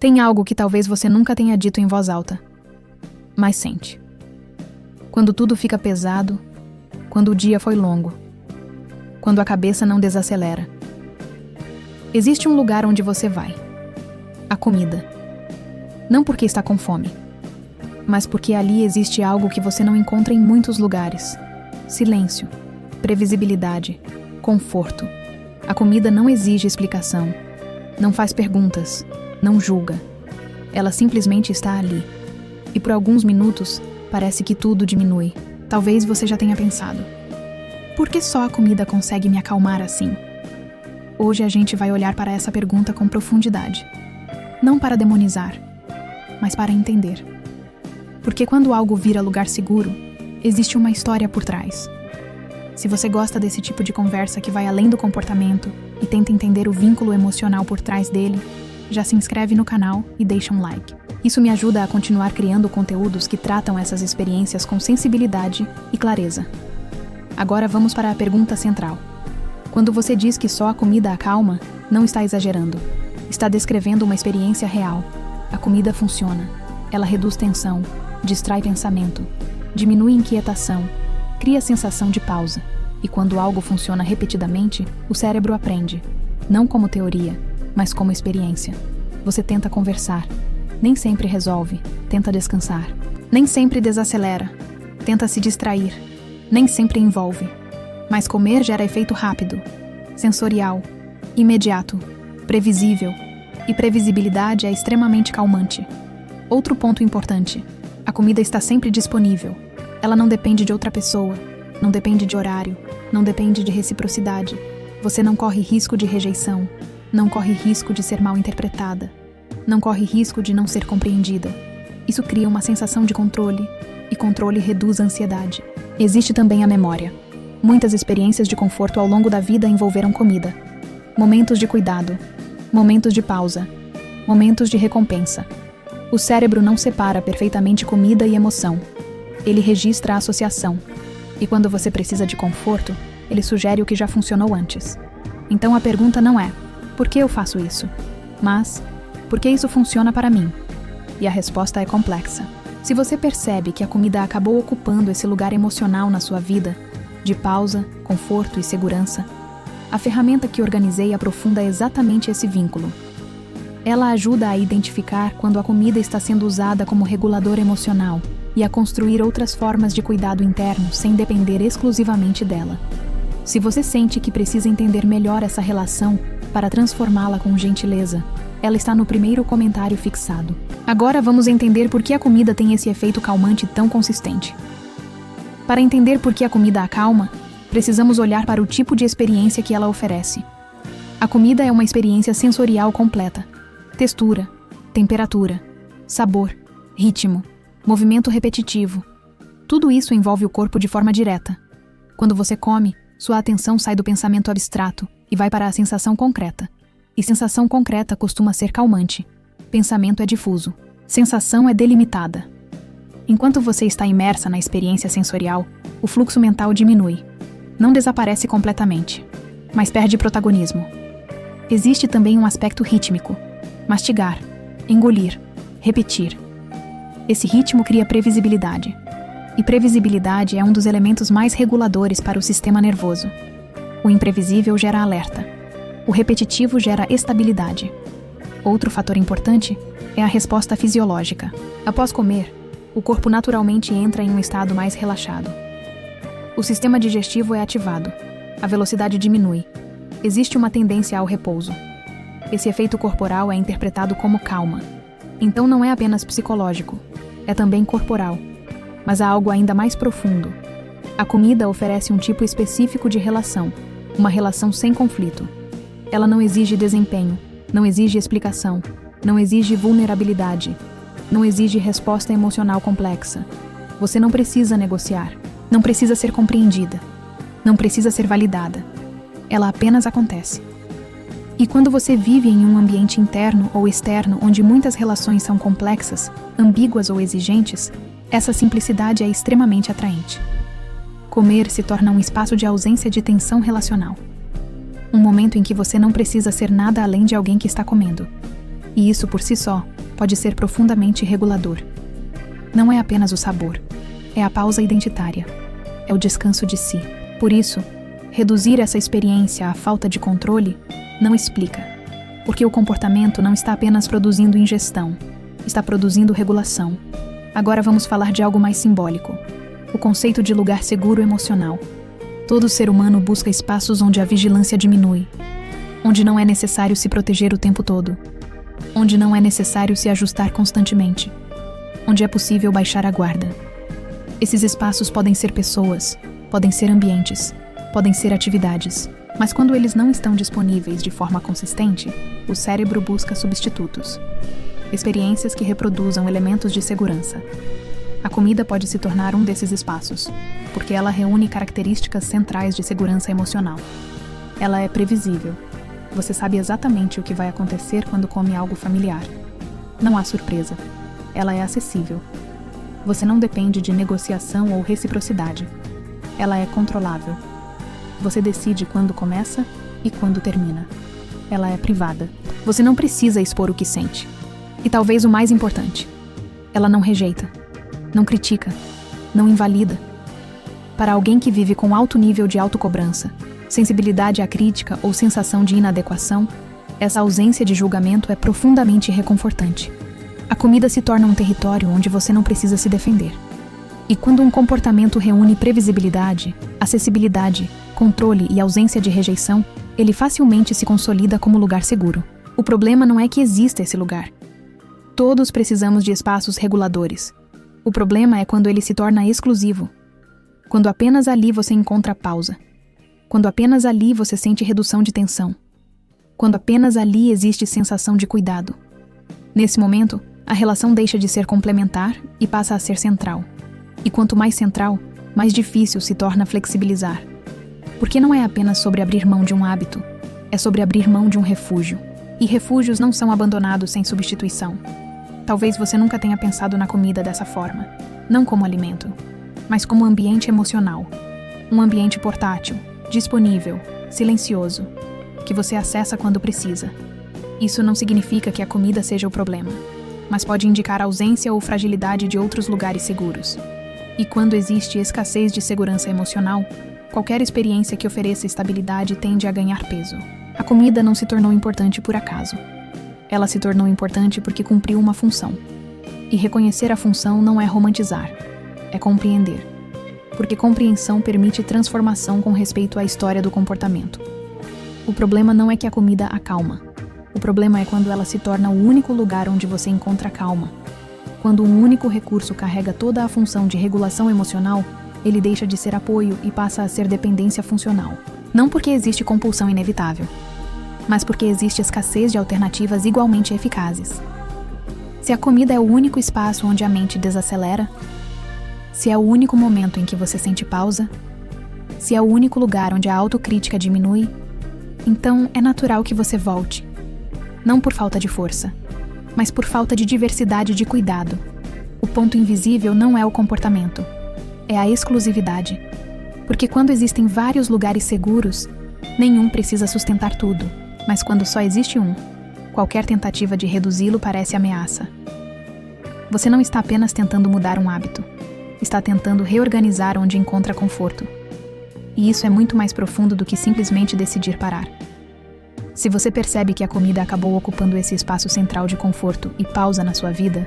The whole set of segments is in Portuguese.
Tem algo que talvez você nunca tenha dito em voz alta, mas sente. Quando tudo fica pesado, quando o dia foi longo, quando a cabeça não desacelera. Existe um lugar onde você vai. A comida. Não porque está com fome, mas porque ali existe algo que você não encontra em muitos lugares. Silêncio, previsibilidade, conforto. A comida não exige explicação, não faz perguntas, não julga. Ela simplesmente está ali. E por alguns minutos, parece que tudo diminui. Talvez você já tenha pensado: por que só a comida consegue me acalmar assim? Hoje a gente vai olhar para essa pergunta com profundidade. Não para demonizar, mas para entender. Porque quando algo vira lugar seguro, existe uma história por trás. Se você gosta desse tipo de conversa que vai além do comportamento e tenta entender o vínculo emocional por trás dele, já se inscreve no canal e deixa um like. Isso me ajuda a continuar criando conteúdos que tratam essas experiências com sensibilidade e clareza. Agora vamos para a pergunta central. Quando você diz que só a comida acalma, não está exagerando. Está descrevendo uma experiência real. A comida funciona. Ela reduz tensão, distrai pensamento, diminui inquietação, cria sensação de pausa. E quando algo funciona repetidamente, o cérebro aprende. Não como teoria, mas como experiência. Você tenta conversar. Nem sempre resolve. Tenta descansar. Nem sempre desacelera. Tenta se distrair. Nem sempre envolve. Mas comer gera efeito rápido, sensorial, imediato, previsível. E previsibilidade é extremamente calmante. Outro ponto importante: a comida está sempre disponível. Ela não depende de outra pessoa, não depende de horário, não depende de reciprocidade. Você não corre risco de rejeição, não corre risco de ser mal interpretada, não corre risco de não ser compreendida. Isso cria uma sensação de controle, e controle reduz a ansiedade. Existe também a memória. Muitas experiências de conforto ao longo da vida envolveram comida. Momentos de cuidado, momentos de pausa, momentos de recompensa. O cérebro não separa perfeitamente comida e emoção. Ele registra a associação. E quando você precisa de conforto, ele sugere o que já funcionou antes. Então a pergunta não é: por que eu faço isso? Mas, por que isso funciona para mim? E a resposta é complexa. Se você percebe que a comida acabou ocupando esse lugar emocional na sua vida, de pausa, conforto e segurança, a ferramenta que organizei aprofunda exatamente esse vínculo. Ela ajuda a identificar quando a comida está sendo usada como regulador emocional e a construir outras formas de cuidado interno sem depender exclusivamente dela. Se você sente que precisa entender melhor essa relação para transformá-la com gentileza, ela está no primeiro comentário fixado. Agora vamos entender por que a comida tem esse efeito calmante tão consistente. Para entender por que a comida acalma, precisamos olhar para o tipo de experiência que ela oferece. A comida é uma experiência sensorial completa. Textura, temperatura, sabor, ritmo, movimento repetitivo. Tudo isso envolve o corpo de forma direta. Quando você come, sua atenção sai do pensamento abstrato e vai para a sensação concreta. E sensação concreta costuma ser calmante. Pensamento é difuso. Sensação é delimitada. Enquanto você está imersa na experiência sensorial, o fluxo mental diminui. Não desaparece completamente, mas perde protagonismo. Existe também um aspecto rítmico. Mastigar, engolir, repetir. Esse ritmo cria previsibilidade. E previsibilidade é um dos elementos mais reguladores para o sistema nervoso. O imprevisível gera alerta. O repetitivo gera estabilidade. Outro fator importante é a resposta fisiológica. Após comer, o corpo naturalmente entra em um estado mais relaxado. O sistema digestivo é ativado. A velocidade diminui. Existe uma tendência ao repouso. Esse efeito corporal é interpretado como calma. Então não é apenas psicológico, é também corporal. Mas há algo ainda mais profundo. A comida oferece um tipo específico de relação, uma relação sem conflito. Ela não exige desempenho, não exige explicação, não exige vulnerabilidade, não exige resposta emocional complexa. Você não precisa negociar, não precisa ser compreendida, não precisa ser validada. Ela apenas acontece. E quando você vive em um ambiente interno ou externo onde muitas relações são complexas, ambíguas ou exigentes, essa simplicidade é extremamente atraente. Comer se torna um espaço de ausência de tensão relacional. Um momento em que você não precisa ser nada além de alguém que está comendo. E isso por si só pode ser profundamente regulador. Não é apenas o sabor, é a pausa identitária, é o descanso de si. Por isso, reduzir essa experiência à falta de controle não explica, porque o comportamento não está apenas produzindo ingestão, está produzindo regulação. Agora vamos falar de algo mais simbólico, o conceito de lugar seguro emocional. Todo ser humano busca espaços onde a vigilância diminui, onde não é necessário se proteger o tempo todo, onde não é necessário se ajustar constantemente, onde é possível baixar a guarda. Esses espaços podem ser pessoas, podem ser ambientes, podem ser atividades, mas quando eles não estão disponíveis de forma consistente, o cérebro busca substitutos. Experiências que reproduzam elementos de segurança. A comida pode se tornar um desses espaços, porque ela reúne características centrais de segurança emocional. Ela é previsível. Você sabe exatamente o que vai acontecer quando come algo familiar. Não há surpresa. Ela é acessível. Você não depende de negociação ou reciprocidade. Ela é controlável. Você decide quando começa e quando termina. Ela é privada. Você não precisa expor o que sente. E talvez o mais importante, ela não rejeita, não critica, não invalida. Para alguém que vive com alto nível de autocobrança, sensibilidade à crítica ou sensação de inadequação, essa ausência de julgamento é profundamente reconfortante. A comida se torna um território onde você não precisa se defender. E quando um comportamento reúne previsibilidade, acessibilidade, controle e ausência de rejeição, ele facilmente se consolida como lugar seguro. O problema não é que exista esse lugar. Todos precisamos de espaços reguladores. O problema é quando ele se torna exclusivo. Quando apenas ali você encontra pausa. Quando apenas ali você sente redução de tensão. Quando apenas ali existe sensação de cuidado. Nesse momento, a relação deixa de ser complementar e passa a ser central. E quanto mais central, mais difícil se torna flexibilizar. Porque não é apenas sobre abrir mão de um hábito, é sobre abrir mão de um refúgio. E refúgios não são abandonados sem substituição. Talvez você nunca tenha pensado na comida dessa forma, não como alimento, mas como ambiente emocional. Um ambiente portátil, disponível, silencioso, que você acessa quando precisa. Isso não significa que a comida seja o problema, mas pode indicar ausência ou fragilidade de outros lugares seguros. E quando existe escassez de segurança emocional, qualquer experiência que ofereça estabilidade tende a ganhar peso. A comida não se tornou importante por acaso. Ela se tornou importante porque cumpriu uma função. E reconhecer a função não é romantizar, é compreender. Porque compreensão permite transformação com respeito à história do comportamento. O problema não é que a comida acalma. O problema é quando ela se torna o único lugar onde você encontra calma. Quando um único recurso carrega toda a função de regulação emocional, ele deixa de ser apoio e passa a ser dependência funcional. Não porque existe compulsão inevitável, mas porque existe escassez de alternativas igualmente eficazes. Se a comida é o único espaço onde a mente desacelera, se é o único momento em que você sente pausa, se é o único lugar onde a autocrítica diminui, então é natural que você volte. Não por falta de força, mas por falta de diversidade de cuidado. O ponto invisível não é o comportamento, é a exclusividade. Porque quando existem vários lugares seguros, nenhum precisa sustentar tudo. Mas quando só existe um, qualquer tentativa de reduzi-lo parece ameaça. Você não está apenas tentando mudar um hábito, está tentando reorganizar onde encontra conforto. E isso é muito mais profundo do que simplesmente decidir parar. Se você percebe que a comida acabou ocupando esse espaço central de conforto e pausa na sua vida,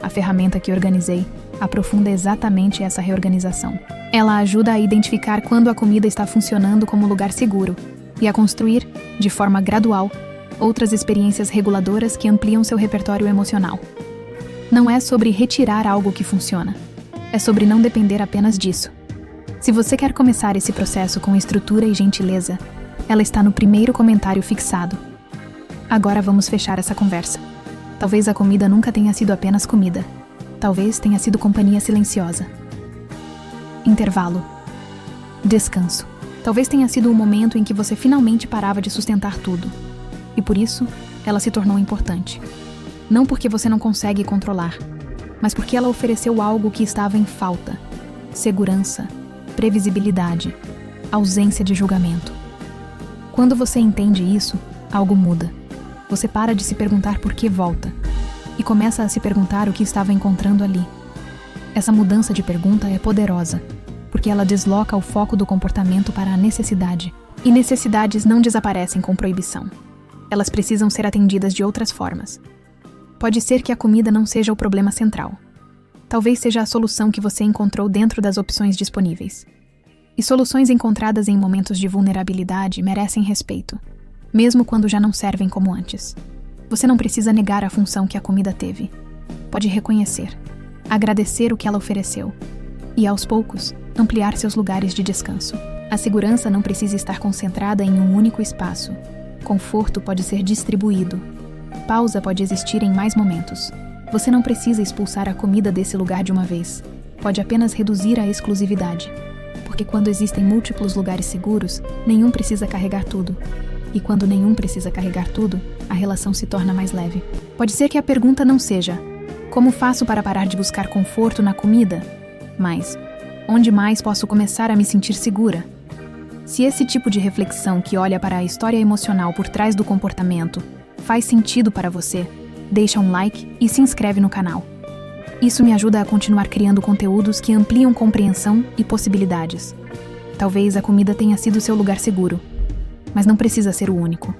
a ferramenta que organizei aprofunda exatamente essa reorganização. Ela ajuda a identificar quando a comida está funcionando como lugar seguro e a construir, de forma gradual, outras experiências reguladoras que ampliam seu repertório emocional. Não é sobre retirar algo que funciona, é sobre não depender apenas disso. Se você quer começar esse processo com estrutura e gentileza, ela está no primeiro comentário fixado. Agora vamos fechar essa conversa. Talvez a comida nunca tenha sido apenas comida. Talvez tenha sido companhia silenciosa. Intervalo. Descanso. Talvez tenha sido o momento em que você finalmente parava de sustentar tudo. E por isso, ela se tornou importante. Não porque você não consegue controlar, mas porque ela ofereceu algo que estava em falta. Segurança, previsibilidade, ausência de julgamento. Quando você entende isso, algo muda. Você para de se perguntar por que volta e começa a se perguntar o que estava encontrando ali. Essa mudança de pergunta é poderosa, porque ela desloca o foco do comportamento para a necessidade. E necessidades não desaparecem com proibição. Elas precisam ser atendidas de outras formas. Pode ser que a comida não seja o problema central. Talvez seja a solução que você encontrou dentro das opções disponíveis. E soluções encontradas em momentos de vulnerabilidade merecem respeito, mesmo quando já não servem como antes. Você não precisa negar a função que a comida teve. Pode reconhecer, agradecer o que ela ofereceu e, aos poucos, ampliar seus lugares de descanso. A segurança não precisa estar concentrada em um único espaço. Conforto pode ser distribuído. Pausa pode existir em mais momentos. Você não precisa expulsar a comida desse lugar de uma vez. Pode apenas reduzir a exclusividade. Porque quando existem múltiplos lugares seguros, nenhum precisa carregar tudo. E quando nenhum precisa carregar tudo, a relação se torna mais leve. Pode ser que a pergunta não seja: como faço para parar de buscar conforto na comida? Mas, onde mais posso começar a me sentir segura? Se esse tipo de reflexão que olha para a história emocional por trás do comportamento faz sentido para você, deixa um like e se inscreve no canal. Isso me ajuda a continuar criando conteúdos que ampliam compreensão e possibilidades. Talvez a comida tenha sido seu lugar seguro, mas não precisa ser o único.